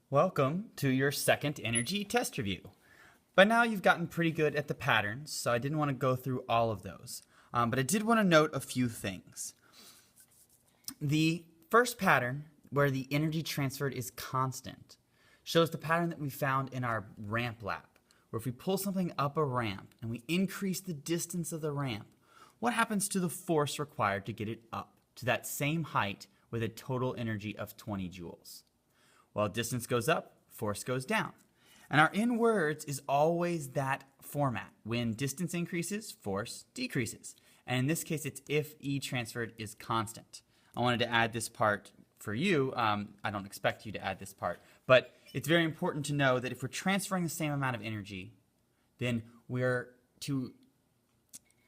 Welcome to your second energy test review. By now you've gotten pretty good at the patterns, so I didn't want to go through all of those. But I did want to note a few things. The first pattern, where the energy transferred is constant, shows the pattern that we found in our ramp lab, where if we pull something up a ramp and we increase the distance of the ramp, what happens to the force required to get it up to that same height with a total energy of 20 joules? Well, distance goes up, force goes down. And our in words is always that format. When distance increases, force decreases. And in this case, it's if E transferred is constant. I wanted to add this part for you. I don't expect you to add this part. But it's very important to know that if we're transferring the same amount of energy, then we're to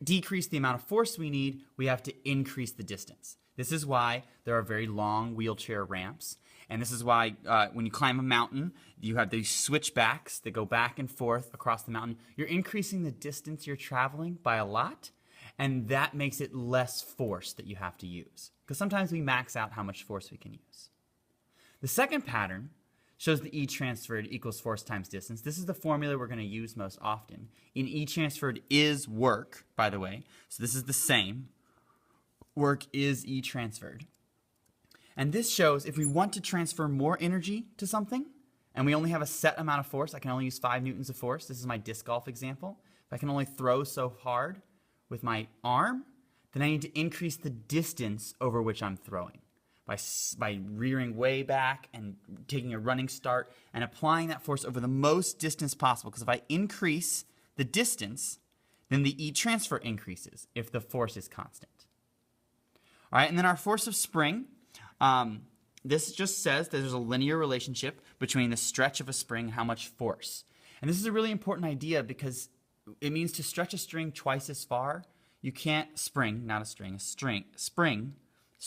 decrease the amount of force we need, we have to increase the distance. This is why there are very long wheelchair ramps. And this is why when you climb a mountain, you have these switchbacks that go back and forth across the mountain. You're increasing the distance you're traveling by a lot, and that makes it less force that you have to use. Because sometimes we max out how much force we can use. The second pattern shows the E transferred equals force times distance. This is the formula we're going to use most often. In E transferred is work, by the way. So this is the same. Work is E transferred. And this shows if we want to transfer more energy to something, and we only have a set amount of force, I can only use 5 newtons of force. This is my disc golf example. If I can only throw so hard with my arm, then I need to increase the distance over which I'm throwing by rearing way back and taking a running start and applying that force over the most distance possible. Because if I increase the distance, then the E transfer increases if the force is constant. All right, and then our force of spring. This just says that there's a linear relationship between the stretch of a spring and how much force. And this is a really important idea because it means to stretch a string twice as far. You can't spring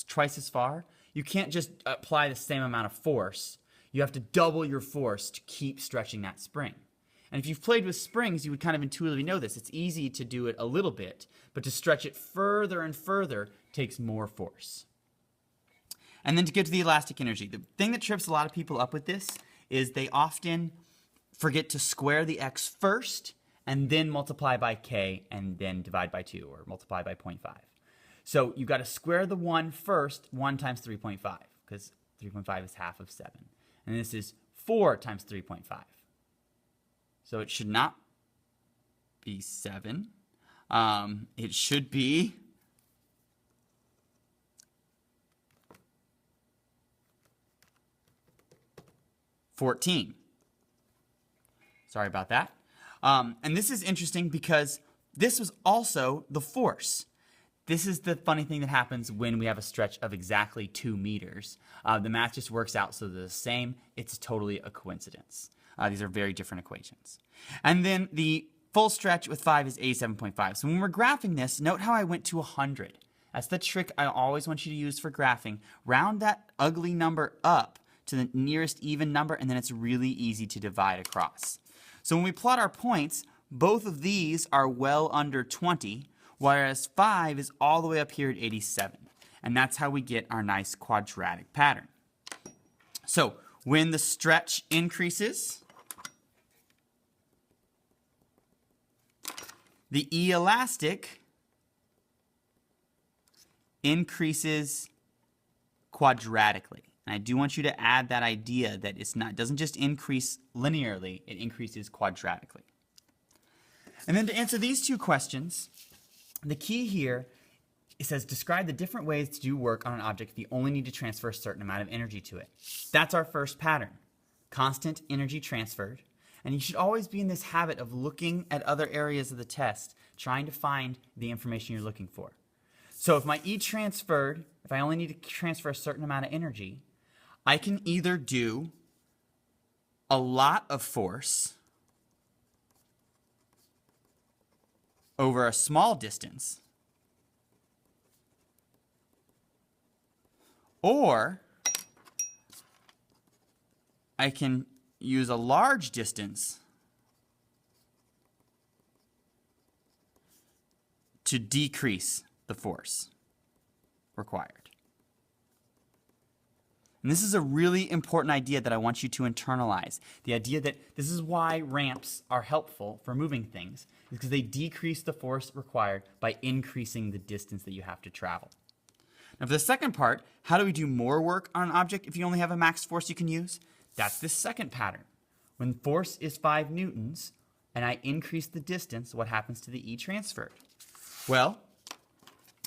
twice as far. You can't just apply the same amount of force. You have to double your force to keep stretching that spring. And if you've played with springs, you would kind of intuitively know this. It's easy to do it a little bit, but to stretch it further and further takes more force. And then to get to the elastic energy, the thing that trips a lot of people up with this is they often forget to square the x first and then multiply by k and then divide by 2 or multiply by 0.5. So you've got to square the 1 first, 1 times 3.5, because 3.5 is half of 7. And this is 4 times 3.5. So it should not be 7. It should be 14. Sorry about that. And this is interesting because this was also the force. This is the funny thing that happens when we have a stretch of exactly 2 meters. The math just works out so they're the same. It's totally a coincidence. These are very different equations. And then the full stretch with 5 is 87.5. So when we're graphing this, note how I went to 100. That's the trick I always want you to use for graphing. Round that ugly number up to the nearest even number, and then it's really easy to divide across. So when we plot our points, both of these are well under 20, whereas 5 is all the way up here at 87. And that's how we get our nice quadratic pattern. So when the stretch increases, the E elastic increases quadratically. And I do want you to add that idea that it doesn't just increase linearly, it increases quadratically. And then to answer these two questions, the key here, it says describe the different ways to do work on an object if you only need to transfer a certain amount of energy to it. That's our first pattern, constant energy transferred. And you should always be in this habit of looking at other areas of the test, trying to find the information you're looking for. So if my E transferred, if I only need to transfer a certain amount of energy, I can either do a lot of force over a small distance, or I can use a large distance to decrease the force required. And this is a really important idea that I want you to internalize. The idea that this is why ramps are helpful for moving things, is because they decrease the force required by increasing the distance that you have to travel. Now for the second part, how do we do more work on an object if you only have a max force you can use? That's this second pattern. When force is 5 newtons and I increase the distance, what happens to the E transferred? Well,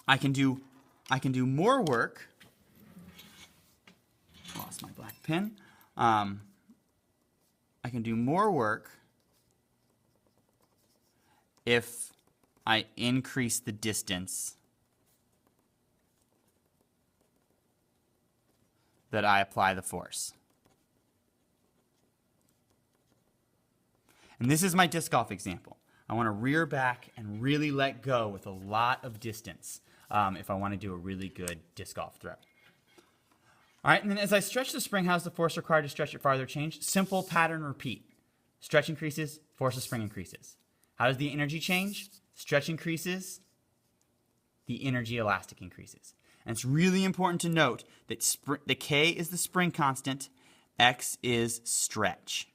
I can do more work. Lost my black pen. I can do more work if I increase the distance that I apply the force. And this is my disc golf example. I want to rear back and really let go with a lot of distance if I want to do a really good disc golf throw. All right, and then as I stretch the spring, how's the force required to stretch it farther change? Simple pattern repeat. Stretch increases, force of spring increases. How does the energy change? Stretch increases, the energy elastic increases. And it's really important to note that the K is the spring constant, X is stretch.